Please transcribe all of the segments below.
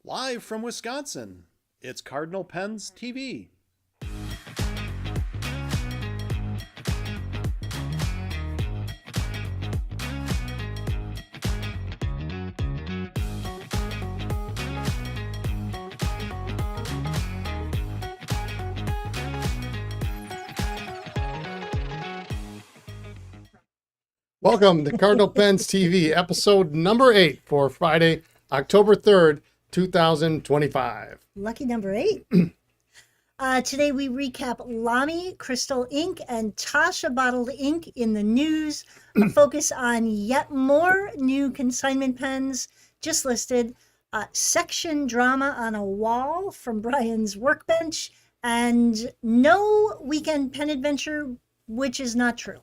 Live from Wisconsin, it's Cardinal Pens TV. Welcome to Cardinal Pens TV, episode number 8 for Friday, October 3rd, 2025. Lucky number 8. Today we recap LAMY, Crystal Ink, and Taccia Bottled Ink in the news. A focus on yet more new consignment pens just listed. Section drama on a wall from Brian's workbench. And no weekend pen adventure, which is not true.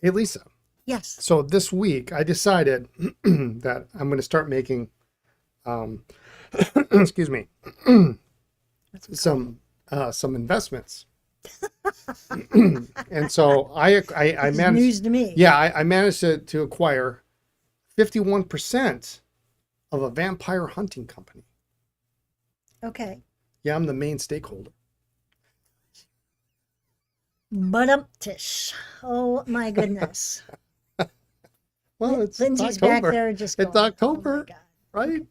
Hey, Lisa. Yes. So this week I decided that I'm going to start making, excuse me, some investments. And so I managed, news to me. Yeah, I managed to acquire 51% of a vampire hunting company. Okay. Yeah, I'm the main stakeholder. But oh my goodness. Well, it's Lindsay's October. back there just going, It's October, oh my God. right?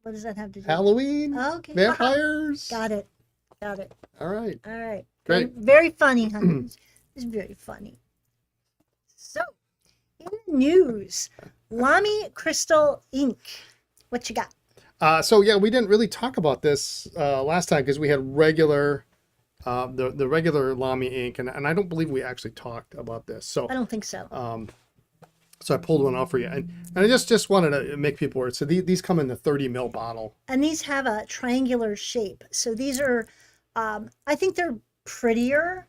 What does that have to do? Halloween, Okay. vampires. Got it. All right. All right. Great. Very funny, honey. It's very funny. So, in the news, LAMY Crystal Ink. What you got? So yeah, we didn't really talk about this last time because we had regular, the regular LAMY ink, and I don't believe we actually talked about this. So I don't think so. So I pulled one out for you, and I just wanted to make people aware. So these come in the 30 ml bottle, And these have a triangular shape. So these are, I think they're prettier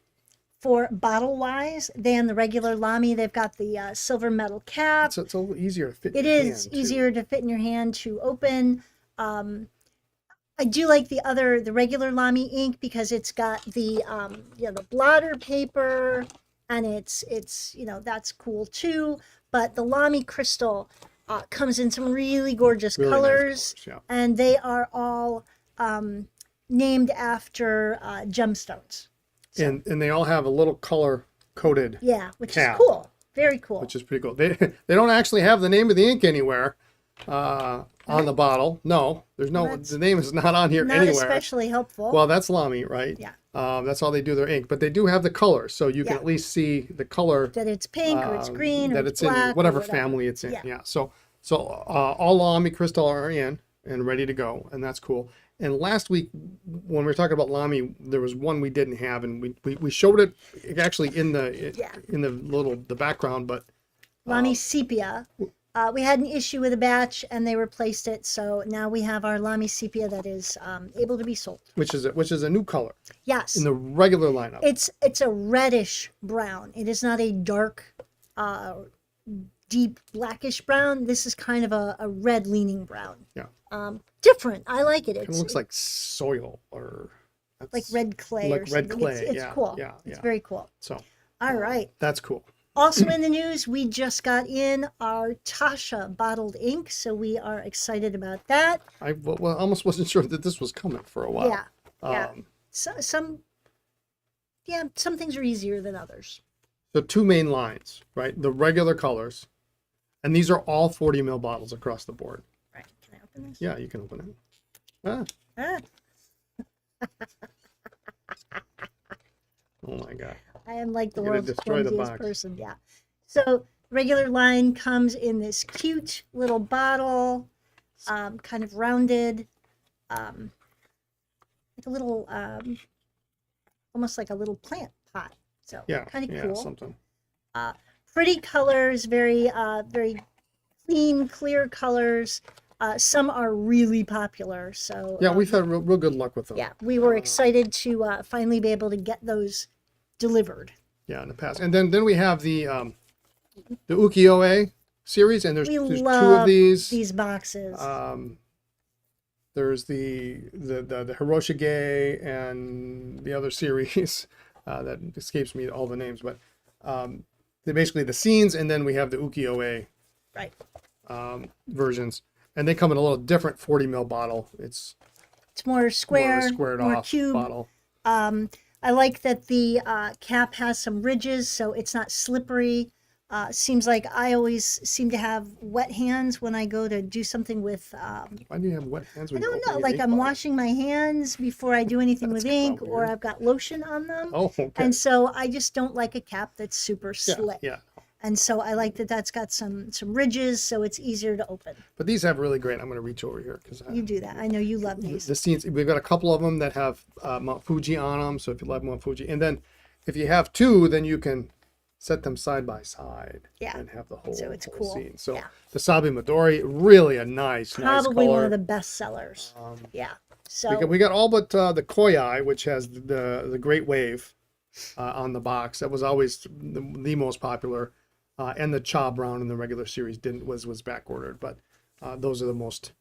for bottle-wise than the regular LAMY. They've got the silver metal cap. so it's a little easier to fit. It is easier to fit in your hand to open. I do like the regular LAMY ink because it's got the the blotter paper, and it's that's cool too. But the LAMY Crystal comes in some really gorgeous Really colors, nice colors, yeah. and they are all named after gemstones. So, And they all have a little color coded, yeah, which cap. is cool. Very cool. which is pretty cool. They don't actually have the name of the ink anywhere on the bottle. No, there's no. The name is not on here Not anywhere. especially helpful. Well, that's LAMY, right? Yeah. That's how they do their ink, but they do have the color, so you can Yeah. at least see the color. that it's pink or it's green or that it's it's black, in whatever or whatever. family it's in. Yeah. Yeah. So all LAMY Crystal are in and ready to go, and that's cool. And last week when we were talking about LAMY, there was one we didn't have, and we showed it actually in the background, but LAMY Sepia. We had an issue with a batch and they replaced it, so now we have our LAMY Sepia that is able to be sold. which is a new color Yes, in the regular lineup. it's a reddish brown. It is not a dark, deep blackish brown. This is kind of a red leaning brown. Yeah. Different. I like it. It looks like soil or like red clay. like or red something. clay. It's yeah, cool. Yeah, It's yeah. very cool. So All right. that's cool. Also in the news, we just got in our Taccia bottled ink, so we are excited about that. I almost wasn't sure that this was coming for a while. Yeah, yeah. Um, Some things are easier than others. So two main lines, right? The regular colors, and these are all 40 ml bottles across the board. Right. Can I open this? Yeah, you can open it. Ah, Ah, oh my God. I am like the You're gonna world's destroy the clumsiest box. person. Yeah. So regular line comes in this cute little bottle, kind of rounded, like a little, almost like a little plant pot. So Yeah, kind of yeah, cool. something. Pretty colors, very clean, clear colors. Some are really popular. So Yeah, we've had real good luck with them. yeah, we were excited to finally be able to get those delivered. Yeah, in the past. And then we have the ukiyo-e series, and there's We two love of these. these boxes. There's the Hiroshige and the other series that escapes me all the names, but they're basically the scenes, and then we have the ukiyo-e Right. versions. And they come in a little different 40 ml bottle. It's more more square, of a squared more off cube. bottle. I like that the cap has some ridges, so it's not slippery. Seems like I always seem to have wet hands when I go to do something with. Why do you have wet hands? I When you don't open know, your like ink I'm bottle? washing my hands before I do anything with ink, kinda or weird. I've got lotion on them. Oh, okay. And so I just don't like a cap that's super Yeah, slick. yeah. And so I like that that's got some ridges, so it's easier to open. But these have really great. I'm going to reach over here because You do that. I know you love these. the scenes. We've got a couple of them that have Mount Fuji on them. So if you love Mount Fuji, and then if you have two, then you can set them side by side. Yeah. And have the whole, So it's whole cool. scene. So Yeah. the Sabi Midori, really a nice Probably color. one of the best sellers. Yeah. So We got all but the Koyai, which has the Great Wave on the box. That was always the most popular, and the Cha Brown in the regular series was back ordered. But those are the most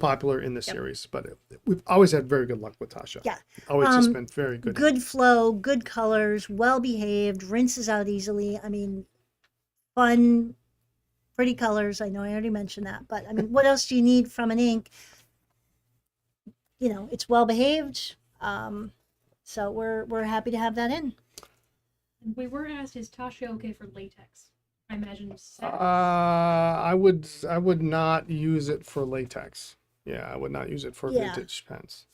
popular in the series. But we've always had very good luck with Taccia. yeah. Always just been very good. Good flow, good colors, well behaved, rinses out easily. I mean, fun, pretty colors. I know I already mentioned that, but I mean, what else do you need from an ink? You know, it's well behaved. So we're happy to have that in. We were asked, is Taccia okay for latex? I imagine so. I would not use it for latex. Yeah, I would not use it for Yeah. vintage pens.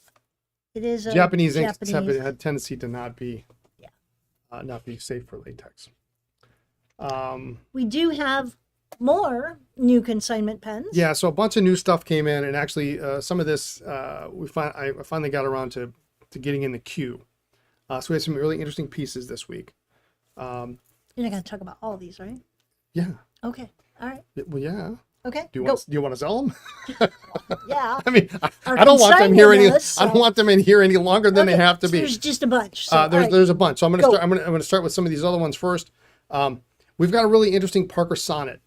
It is a Japanese inks have Japanese. a tendency to not be Yeah. not be safe for latex. We do have more new consignment pens. Yeah, so a bunch of new stuff came in, and actually some of this I finally got around to getting in the queue. So we had some really interesting pieces this week. You're not going to talk about all of these, right? Yeah, Okay. All right. well, yeah. Okay. Do Go. you want to sell them? Yeah. I mean, Our I don't want them here consignment any. list, I don't so- want them in here any longer than they Okay, have to so be. There's just a bunch. So, all right. There's a bunch. So I'm gonna Go. start. I'm gonna start with some of these other ones first. We've got a really interesting Parker sonnet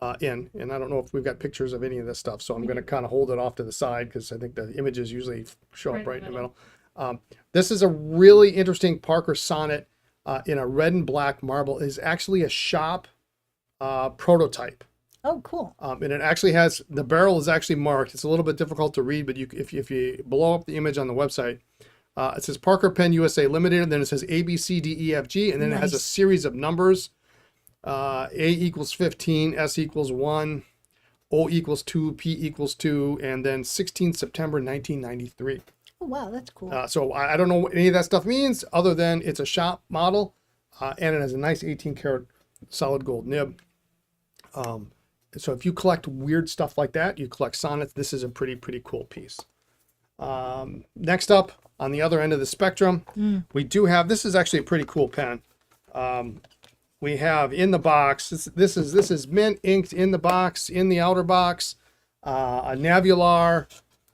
and I don't know if we've got pictures of any of this stuff. So I'm gonna kind of hold it off to the side because I think the images usually show up right in the middle. This is a really interesting Parker sonnet in a red and black marble. It is actually a shop prototype. Oh, cool. And it actually has, the barrel is actually marked. It's a little bit difficult to read, but if you blow up the image on the website, it says Parker Pen USA Limited, and then it says A, B, C, D, E, F, G, and then it has a Nice. series of numbers. A equals 15, S equals 1, O equals 2, P equals 2, and then 16 September 1993. Oh, wow. That's cool. So I don't know what any of that stuff means other than it's a shop model, and it has a nice 18 karat solid gold nib. So if you collect weird stuff like that, you collect sonnets, this is a pretty cool piece. Next up, on the other end of the spectrum, we do have, this is actually a pretty cool pen. We have in the box, this is mint inked in the box, in the outer box, a Navular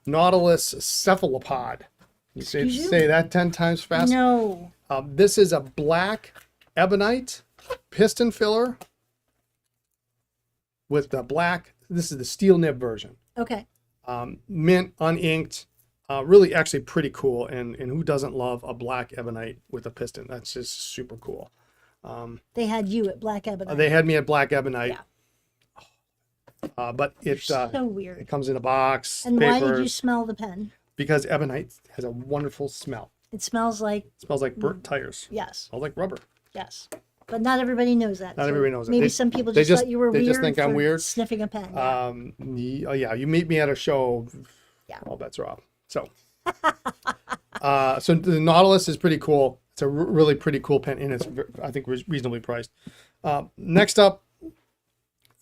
Nautilus cephalopod. You Excuse you? say that 10 times fast. No. This is a black ebonite piston filler with the black. This is the steel nib version. Okay. Mint, uninked, really actually pretty cool. And who doesn't love a black ebonite with a piston? That's just super cool. They had you at Black Ebonite. They had me at black ebonite. Yeah. But it So weird. it comes in a box. And papers, why did you smell the pen? Because ebonite has a wonderful smell. It smells like, It smells like burnt tires. yes, Smells like rubber. yes. But not everybody knows that. Not so everybody knows that. Maybe They- some people they just just- thought you were they weird just think I'm for weird. sniffing a pen. Yeah, you meet me at a show, Yeah. all bets are off. So, so the Nautilus is pretty cool. It's a really pretty cool pen, and it's I think reasonably priced. Next up,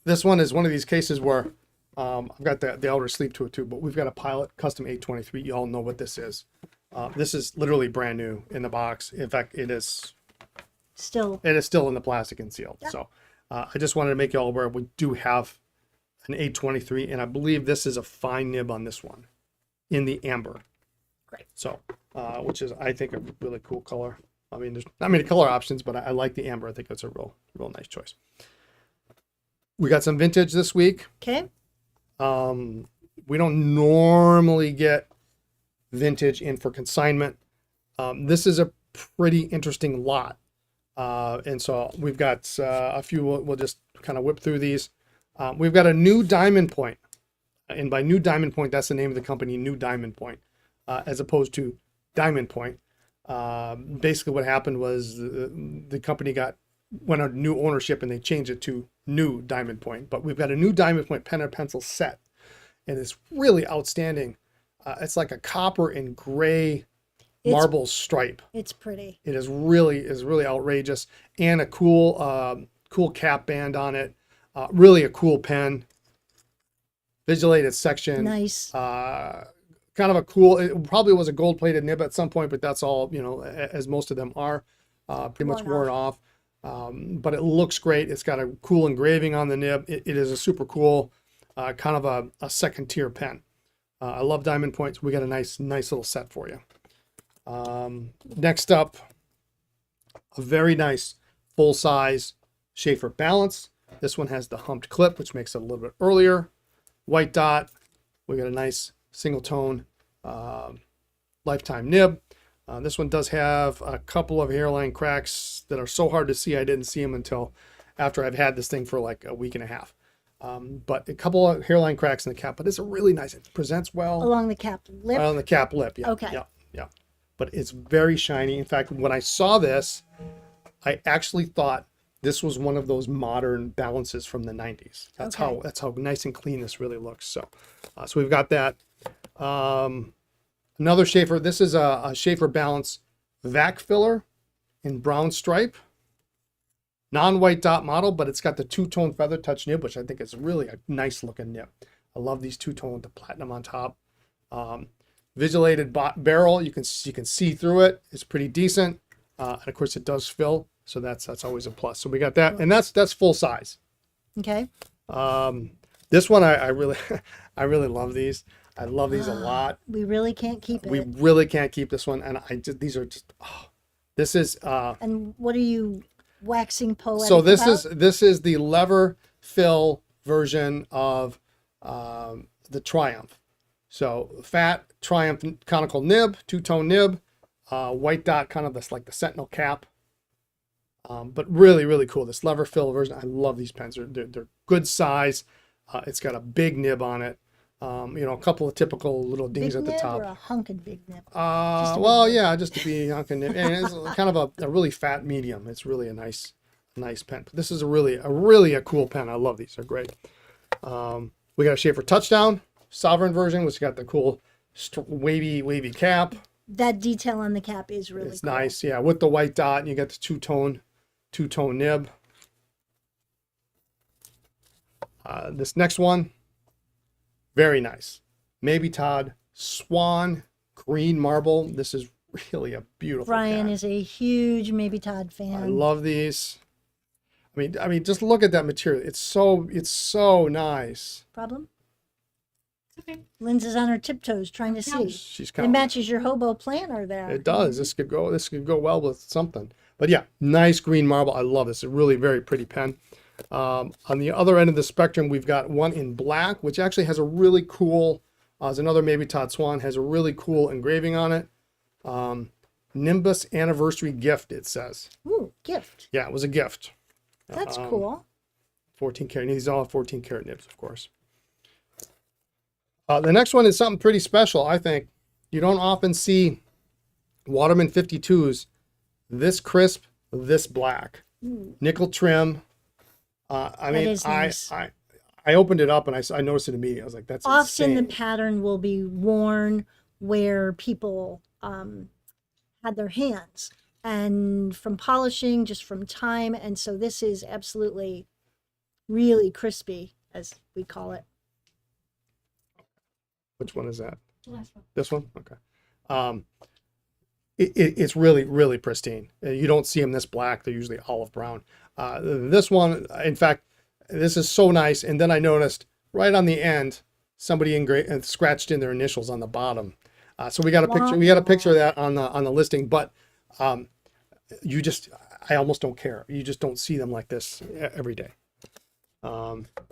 this one is one of these cases where I've got the outer sleeve to it too, but we've got a Pilot Custom 823. You all know what this is. This is literally brand new in the box. In fact, it is Still, still in the plastic and sealed. Yeah. So I just wanted to make you all aware we do have an 823, and I believe this is a fine nib on this one in the amber. great. So, which is, I think, a really cool color. I mean, there's not many color options, but I like the amber. I think that's a real nice choice. We got some vintage this week. Okay. We don't normally get vintage in for consignment. This is a pretty interesting lot. And so we've got a few, we'll just kind of whip through these. We've got a new diamond point. And by New Diamond Point, that's the name of the company, New Diamond Point, as opposed to Diamond Point. Basically what happened was the company went under new ownership and they changed it to New Diamond Point. But we've got a New Diamond Point pen and pencil set, and it's really outstanding. It's like a copper and gray marble stripe. It's pretty. It is really outrageous, and a cool cap band on it. Really a cool pen. Vigilated section. Nice. Kind of a cool. It probably was a gold-plated nib at some point, but that's all, you know, as most of them are. Pretty much worn off. But it looks great. It's got a cool engraving on the nib. It is a super cool, kind of a second-tier pen. I love Diamond Points. We got a nice little set for you. Next up, a very nice full-size Schaefer Balance. This one has the humped clip, which makes it a little bit earlier. White dot. We got a nice single tone lifetime nib. This one does have a couple of hairline cracks that are so hard to see. I didn't see them until after I've had this thing for like a week and a half. But a couple of hairline cracks in the cap, but it's a really nice, it presents well. Along the cap lip? On the cap lip, yeah. Okay. Yeah. But it's very shiny. In fact, when I saw this, I actually thought this was one of those modern balances from the 90s. That's how nice and clean this really looks. So we've got that. Another Schaefer. This is a Schaefer Balance vac filler in brown stripe. Non-white dot model, but it's got the two-tone feather touch nib, which I think is really a nice looking nib. I love these two-tone with the platinum on top. Vigilated barrel. You can see through it. It's pretty decent. And of course it does fill. So that's always a plus. So we got that, and that's full size. Okay. This one I really I really love these. I love these a lot. We really can't keep it. We really can't keep this one, and these are just. This is. And what are you waxing poetic So this about? this is the lever fill version of the Triumph. So fat Triumph conical nib, two-tone nib, white dot, kind of this like the Sentinel cap. But really cool. This lever fill version. I love these pens. They're good size. It's got a big nib on it. A couple of typical little dings Big at the nib top. or a hunkin' big nib? Just to be hunkin' nib. And it's kind of a really fat medium. It's really a nice pen. But this is a really cool pen. I love these. They're great. We got a Schaefer Touchdown Sovereign version, which got the cool wavy cap. That detail on the cap is really It's cool. nice, yeah, with the white dot, and you got the two-tone nib. This next one, very nice. Maybe Todd Swan Green Marble. This is really a beautiful Brian cat. is a huge Maybe Todd fan. I love these. I mean, just look at that material. It's so nice. Problem? Okay. Lynn's is on her tiptoes trying to see. She's It counting. matches your hobo planner there. It does. This could go well with something. But yeah, nice green marble. I love this. It's a really very pretty pen. On the other end of the spectrum, we've got one in black, which actually has a really cool. There's another Maybe Todd Swan, has a really cool engraving on it. Nimbus Anniversary Gift, it says. Ooh, gift. Yeah, it was a gift. That's cool. 14 karat. These all have 14 karat nibs, of course. The next one is something pretty special, I think. You don't often see Waterman 52s this crisp, this black. Nickel trim. I mean, is nice. I opened it up and I noticed it immediately. I was like, that's Often insane. the pattern will be worn where people had their hands and from polishing, just from time. And so this is absolutely really crispy, as we call it. Which one is that? The last one. This one? Okay. It's really pristine. You don't see them this black. They're usually olive brown. This one, in fact, this is so nice. And then I noticed right on the end, somebody scratched in their initials on the bottom. So we got a picture. We got a picture of that on the listing. But I almost don't care. You just don't see them like this every day.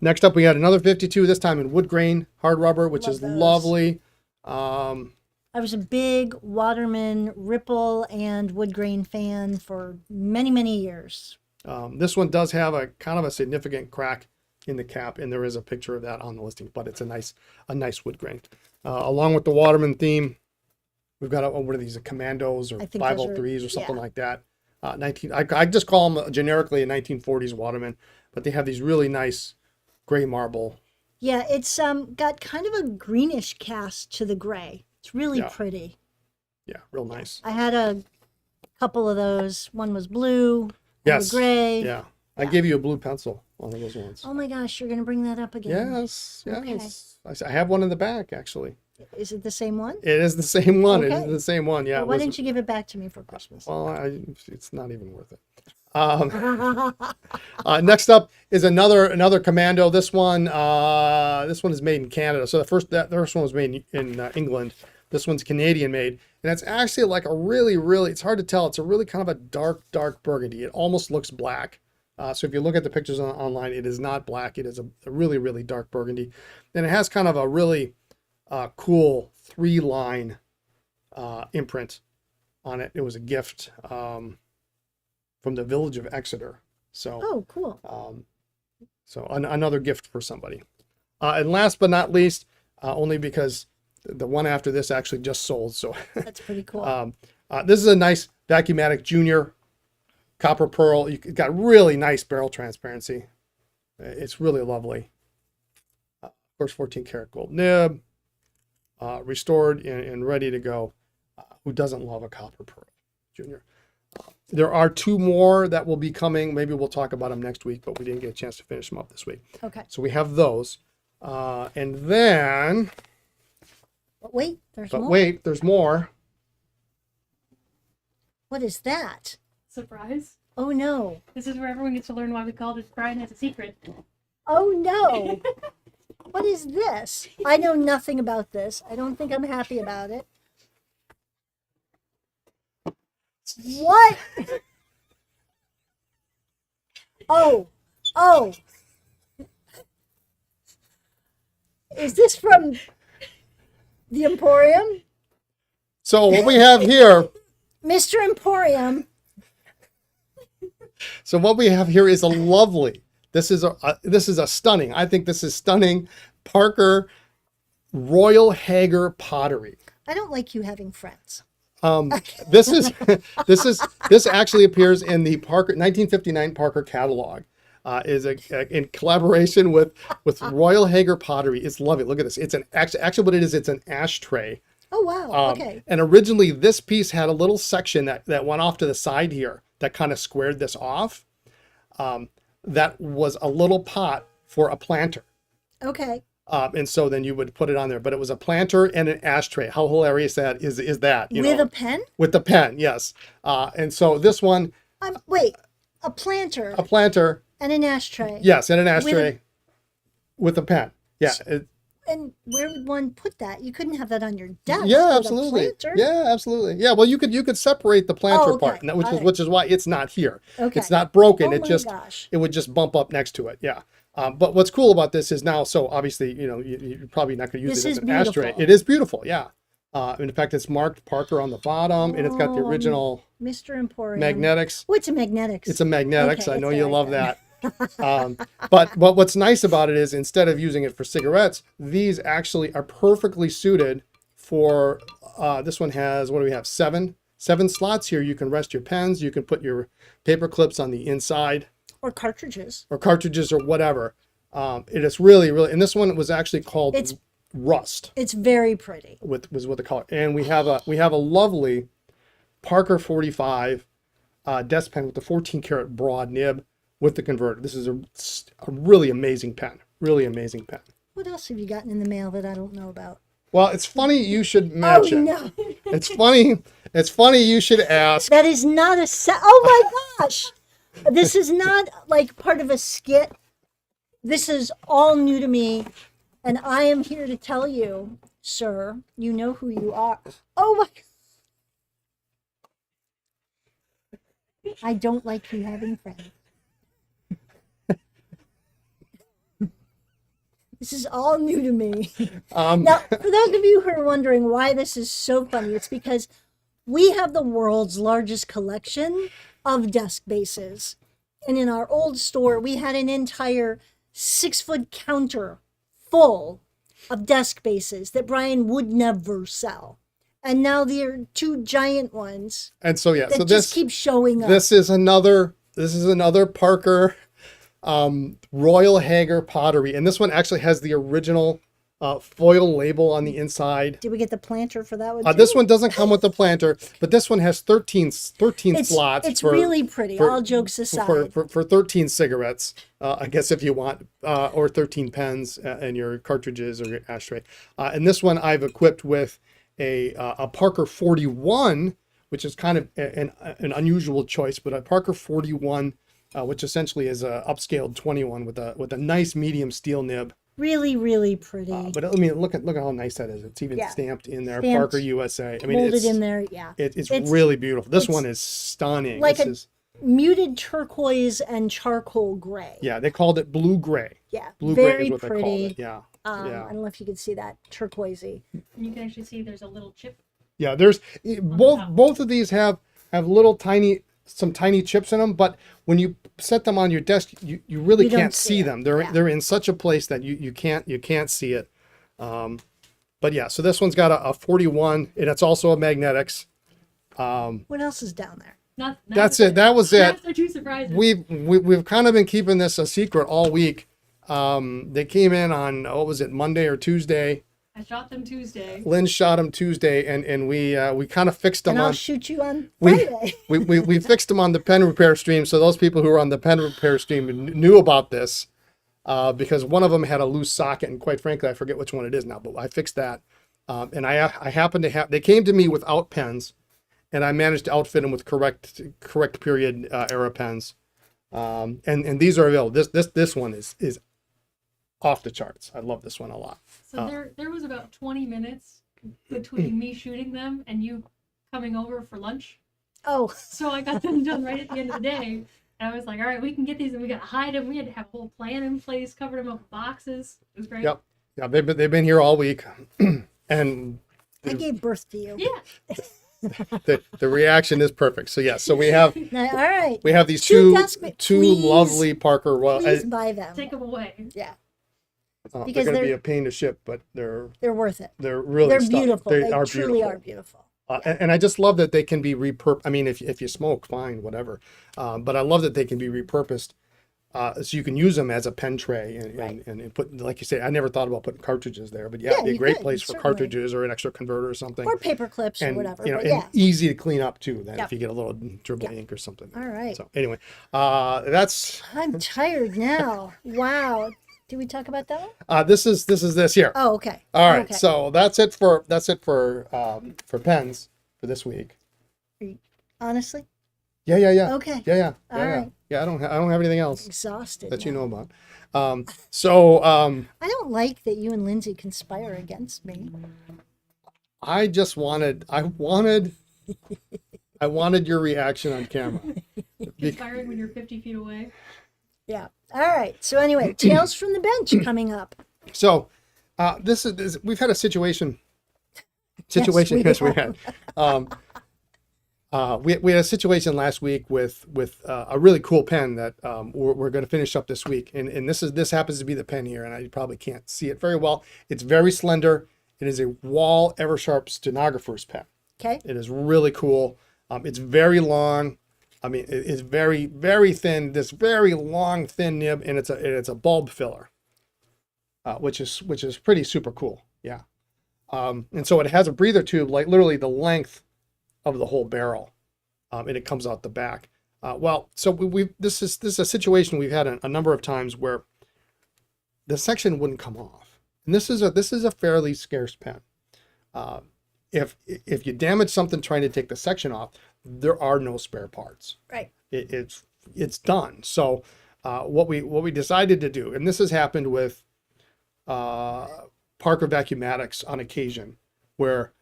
Next up, we got another 52. This time in wood grain hard rubber, which Love is those. lovely. I was a big Waterman Ripple and wood grain fan for many years. This one does have a kind of a significant crack in the cap, and there is a picture of that on the listing, but it's a nice wood grain. Along with the Waterman theme, we've got what are these, Commandos or I think those are- 503s or something yeah. like that. I just call them generically a 1940s Waterman, but they have these really nice gray marble. Yeah, it's got kind of a greenish cast to the gray. It's really Yeah. pretty. Yeah, real nice. I had a couple of those. One was blue, one Yes. was gray. Yeah. I gave you a blue pencil, one of those ones. Oh my gosh, you're gonna bring that up again. Yes. I have one in the back, actually. Is it the same one? It is the same one. It Okay. is the same one. Yeah. Well, it why was- didn't you give it back to me for Christmas? Well, it's not even worth it. Next up is another Commando. This one is made in Canada. So the first one was made in England. This one's Canadian made, and it's actually like a really, it's hard to tell. It's a really kind of a dark burgundy. It almost looks black. So if you look at the pictures online, it is not black. It is a really dark burgundy, and it has kind of a really cool 3-line imprint on it. It was a gift from the village of Exeter. So, Oh, cool. another gift for somebody. And last but not least, only because the one after this actually just sold. So That's pretty cool. this is a nice Vacuumatic Junior copper pearl. You got really nice barrel transparency. It's really lovely. Of course, 14 karat gold nib, restored and ready to go. Who doesn't love a copper pearl Junior? There are 2 more that will be coming. Maybe we'll talk about them next week, but we didn't get a chance to finish them up this week. Okay. So we have those. And then, But wait, there's more. wait, there's more. What is that? Surprise. Oh no. This is where everyone gets to learn why we called it Brian Has a Secret. Oh no. What is this? I know nothing about this. I don't think I'm happy about it. What? Oh. Is this from the Emporium? So what we have here, Mr. Emporium. is a lovely. This is a stunning. I think this is stunning. Parker Royal Hager pottery. I don't like you having friends. This actually appears in the Parker 1959 Parker catalog. Is in collaboration with Royal Hager pottery. It's lovely. Look at this. It's actually what it is. It's an ashtray. Oh wow. Okay. And originally this piece had a little section that went off to the side here that kind of squared this off. That was a little pot for a planter. Okay. And so then you would put it on there, but it was a planter and an ashtray. How hilarious that is that? With a pen? With the pen, yes. And so this one, Wait, a planter a planter, and an ashtray. yes, and an ashtray with a pen. Yeah. And where would one put that? You couldn't have that on your desk. Yeah, with absolutely. A planter. Yeah, absolutely. Yeah, well, you could separate the planter Oh, okay. part, and which All is right. which is why it's not here. Okay. It's not broken. Oh It my just gosh. it would just bump up next to it. Yeah. But what's cool about this is now, so obviously, you're probably not going to use This it as is an ashtray. beautiful. It is beautiful. Yeah. In fact, it's marked Parker on the bottom, and it's got the Oh, original Mr. Emporium. magnetics. What's a magnetics? It's a magnetics. Okay, I know it's you all love right that. But what's nice about it is instead of using it for cigarettes, these actually are perfectly suited for, this one has, what do we have? Seven slots here. You can rest your pens. You can put your paper clips on the inside Or cartridges. or cartridges or whatever. It is really, and this one was actually called It's- Rust It's very pretty. was what they call it. And we have a lovely Parker 45 desk pen with the 14 karat broad nib with the converter. This is a really amazing pen. Really amazing pen. What else have you gotten in the mail that I don't know about? Well, it's funny you should mention. Oh no. It's funny you should ask. That is not a set. Oh my gosh. This is not like part of a skit. This is all new to me. And I am here to tell you, sir, you know who you are. Oh my. I don't like you having friends. This is all new to me. Now, for those of you who are wondering why this is so funny, it's because we have the world's largest collection of desk bases. And in our old store, we had an entire 6-foot counter full of desk bases that Brian would never sell. And now there are 2 giant ones And so, yeah, that so just this, keep showing up. this is another Parker Royal Hager pottery. And this one actually has the original foil label on the inside. Did we get the planter for that one too? This one doesn't come with the planter, but this one has 13 slots. It's for, really pretty, for- all jokes aside. for 13 cigarettes, I guess if you want, or 13 pens and your cartridges or your ashtray. And this one I've equipped with a Parker 41, which is kind of an unusual choice, but a Parker 41, which essentially is a upscaled 21 with a nice medium steel nib. Really, really pretty. But I mean, look at how nice that is. It's even Yeah. stamped in there, Stamped, Parker USA. I mean, molded it's in there, yeah. it's It's- really beautiful. This it's one is stunning. like This a- is, Muted turquoise and charcoal gray. yeah, they called it blue gray. Yeah, Blue gray very is what they called pretty. it. Yeah, yeah. I don't know if you can see that turquoisey. And you can actually see there's a little chip. Yeah, there's both top. both of these have little some tiny chips in them, but when you set them on your desk, you really You don't can't see see it. them. They're Yeah. they're in such a place that you can't see it. But yeah, so this one's got a 41, and it's also a magnetics. What else is down there? That's it. That was it. They're too surprising. We've kind of been keeping this a secret all week. They came in on, what was it, Monday or Tuesday? I shot them Tuesday. Lynn shot them Tuesday, and we kind of fixed them And I'll on. shoot you on We, Friday. we fixed them on the pen repair stream, so those people who were on the pen repair stream knew about this, because one of them had a loose socket, and quite frankly, I forget which one it is now, but I fixed that. And I happened to have, they came to me without pens, and I managed to outfit them with correct period era pens. And these are available. This one is off the charts. I love this one a lot. So there was about 20 minutes between me shooting them and you coming over for lunch. Oh, So I got them done right at the end of the day. And I was like, all right, we can get these and we got to hide them. We had to have a whole plan in place, covered them up with boxes. It was great. Yep. Yeah, they've been here all week, and I gave birth to you. Yeah. the reaction is perfect. So yeah, so we have Now, all right. these Two two desk- please- lovely Parker Royal. Please buy them. Take them away. Yeah, They're because going to be they're- a pain to ship, but they're worth it. really They're stunning. beautiful. They They are truly beautiful. are beautiful. And I just love that they can be repurposed. I mean, if you smoke, fine, whatever. But I love that they can be repurposed, so you can use them as a pen tray and put, like you say, I never thought about putting cartridges there, but yeah, Yeah, it'd be a you great could, place for certainly. cartridges or an extra converter or something. Or paper clips or And whatever. you know, but and yeah. easy to clean up too. Then Yep. if you get a little dribble Yeah. ink or something. All right. So anyway, that's I'm tired now. Wow. Did we talk about that one? this here. Oh, okay. All right, Okay. so that's it for pens for this week. Honestly, Yeah. okay. Yeah. All right. Yeah, I don't have anything else Exhausted. that you now. know about. I don't like that you and Lindsay conspire against me. I wanted your reaction on camera. Conspiring when you're 50 feet away. Yeah. All right. So anyway, Tales from the Bench coming up. So, this is we've had a situation. we Yes, we have. had. We had a situation last week with a really cool pen that we're going to finish up this week, and this happens to be the pen here, and I probably can't see it very well. It's very slender. It is a Wall Eversharp stenographer's pen. Okay. It is really cool. It's very long. I mean, it's very, very thin. This very long, thin nib, and it's a bulb filler, which is pretty super cool. Yeah. And so it has a breather tube, like literally the length of the whole barrel, and it comes out the back. So this is a situation we've had a number of times where the section wouldn't come off, and this is a fairly scarce pen. If you damage something trying to take the section off, there are no spare parts. Right. It's done. So what we decided to do, and this has happened with Parker Vacuumatics on occasion, where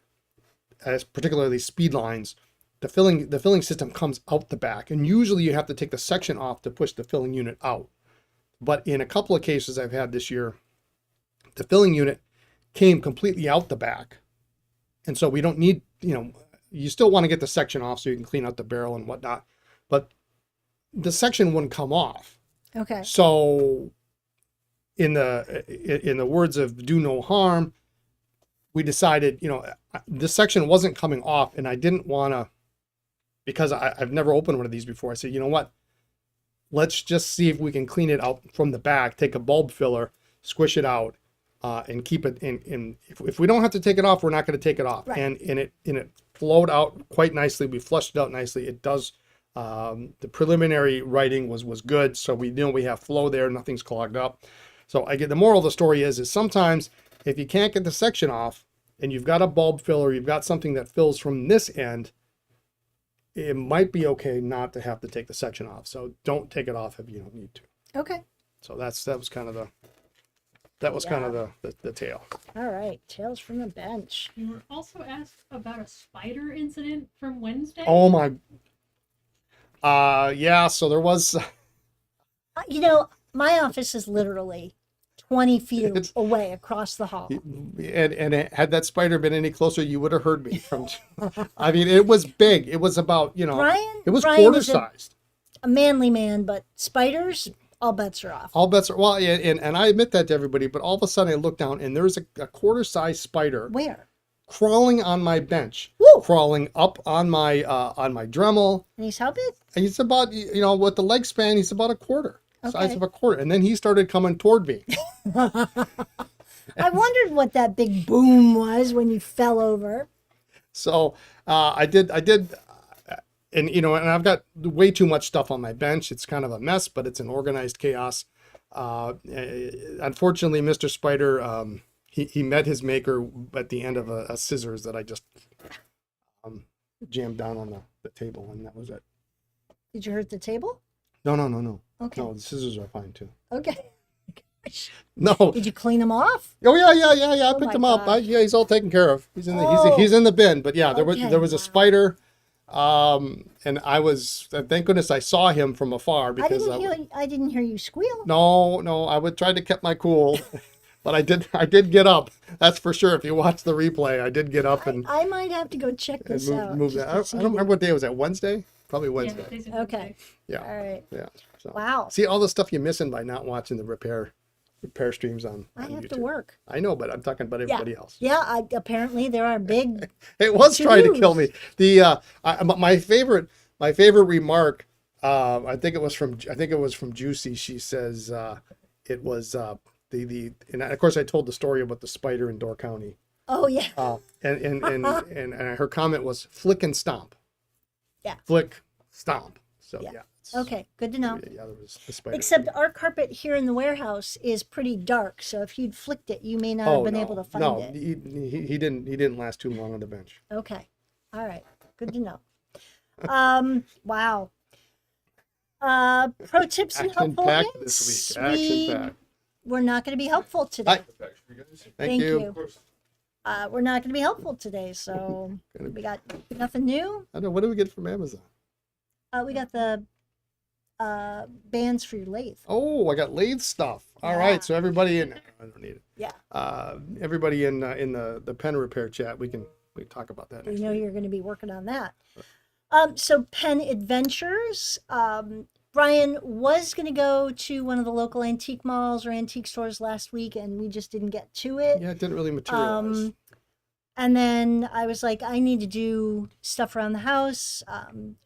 as particularly speed lines, the filling system comes out the back, and usually you have to take the section off to push the filling unit out. But in a couple of cases I've had this year, the filling unit came completely out the back, and so we don't need, you still want to get the section off so you can clean out the barrel and whatnot, but the section wouldn't come off. Okay. So in the words of do no harm, we decided, this section wasn't coming off, and I didn't want to, because I've never opened one of these before. I said, you know what? Let's just see if we can clean it out from the back, take a bulb filler, squish it out, and keep it in. If we don't have to take it off, we're not going to take it off. Right. And it flowed out quite nicely. We flushed it out nicely. It does. The preliminary writing was good, so we know we have flow there. Nothing's clogged up. So I get the moral of the story is sometimes if you can't get the section off and you've got a bulb filler, you've got something that fills from this end, it might be okay not to have to take the section off. So don't take it off if you don't need to. Okay. So that was kind of the tale. All right. Tales from the bench. You were also asked about a spider incident from Wednesday. Oh my. Yeah. So there was. My office is literally 20 feet away across the hall. And had that spider been any closer, you would have heard me from. I mean, it was big. It was about it was Brian quarter is sized. a manly man, but spiders, all bets are off. All bets are and I admit that to everybody. But all of a sudden, I look down and there's a quarter sized spider Where? crawling on my bench, Woo! crawling up on my Dremel. And he's how big? And he's about with the leg span, he's about a quarter. Size Okay. of a quarter. And then he started coming toward me. I wondered what that big boom was when you fell over. So I did, and and I've got way too much stuff on my bench. It's kind of a mess, but it's an organized chaos. Unfortunately, Mr. Spider, he met his maker at the end of a scissors that I just jammed down on the table, and that was it. Did you hurt the table? No. Okay. No, the scissors are fine too. Okay. No. Did you clean them off? Oh yeah. I Oh picked my him up. gosh. He's all taken care of. He's in the Oh. he's in the bin. But yeah, there Okay, was a wow. spider, and I was thank goodness I saw him from afar I because didn't hear you squeal. no, I would try to keep my cool, but I did get up. That's for sure. If you watch the replay, I did get up and I might have to go check this out. move just that. to I see don't remember what day it was. That Wednesday, probably Yeah, Wednesday. they said Okay. Yeah, All right. yeah. So Wow. see all the stuff you're missing by not watching the repair streams on I have YouTube. to work. I know, but I'm talking about everybody else. Yeah, apparently there are big. It was trying to kill To-dos. me. The my favorite remark. I think it was from Juicy. She says it was and of course I told the story about the spider in Door County. Oh yeah. And her comment was flick and stomp. Yeah. Flick, stomp. So Yeah. yeah. Okay, good to know. Yeah, there was a spider. Except our carpet here in the warehouse is pretty dark, so if you'd flicked it, you may not have been able to find it. He didn't last too long on the bench. Okay. All right. Good to know. Wow. Pro tips and helpful Action-packed hints. this week. Action-packed. We're not going to be helpful today. Hi. Thank you. We're not going to be helpful today, so we got nothing new. I don't know. What do we get from Amazon? We got the bands for your lathe. Oh, I got lathe stuff. All Yeah. right, so everybody in I don't need it. Yeah. Everybody in the pen repair chat, we can talk about that We next know week. you're going to be working on that. So Pen Adventures. Brian was going to go to one of the local antique malls or antique stores last week, and we just didn't get to it. Yeah, it didn't really materialize. And then I was like, I need to do stuff around the house.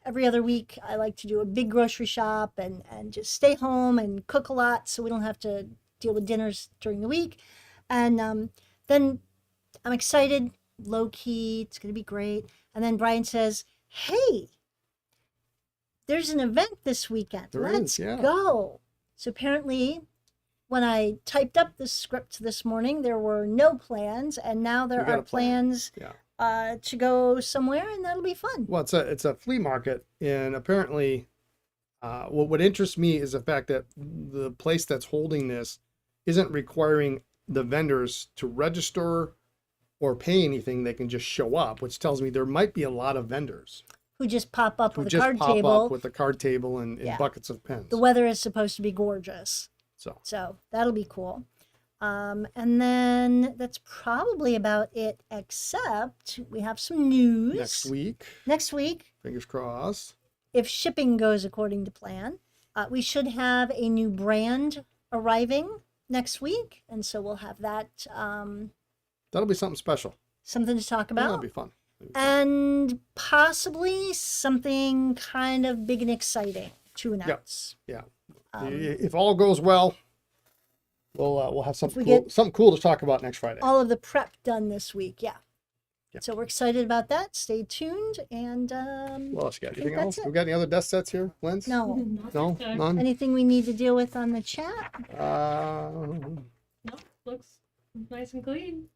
Every other week, I like to do a big grocery shop and just stay home and cook a lot so we don't have to deal with dinners during the week. And then I'm excited, low key, it's going to be great. And then Brian says, hey, there's an event this weekend. There Let's is, yeah. go. So apparently, when I typed up the script this morning, there were no plans, and now there We got are a plan. plans Yeah. to go somewhere, and that'll be fun. Well, it's a flea market, and apparently, what interests me is the fact that the place that's holding this isn't requiring the vendors to register or pay anything. They can just show up, which tells me there might be a lot of vendors Who just pop up who with a just card pop table. up with a card table and Yeah. buckets of pens. The weather is supposed to be gorgeous, So so that'll be cool. And then that's probably about it, except we have some news. next week, Next week, fingers crossed. if shipping goes according to plan, we should have a new brand arriving next week, and so we'll have that That'll be something special. something to talk Yeah, about. that'll be fun. And possibly something kind of big and exciting to announce. Yeah. Um, If all goes well, we'll have something we cool, get- something cool to talk about next Friday. all of the prep done this week. Yeah. Yeah. So we're excited about that. Stay tuned. And What else you got? think Anything that's else? it. We got any other desk sets here, Lens? no, No? None? anything we need to deal with on the chat? No, looks nice and clean.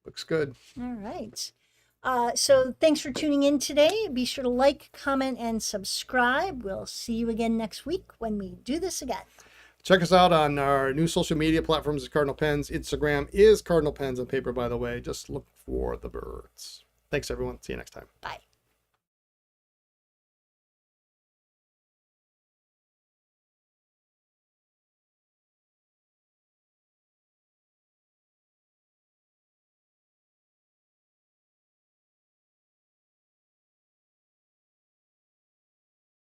Looks good. All right. So thanks for tuning in today. Be sure to like, comment, and subscribe. We'll see you again next week when we do this again. Check us out on our new social media platforms is Cardinal Pens. Instagram is Cardinal Pens on paper, by the way. Just look for the birds. Thanks, everyone. See you next time. Bye.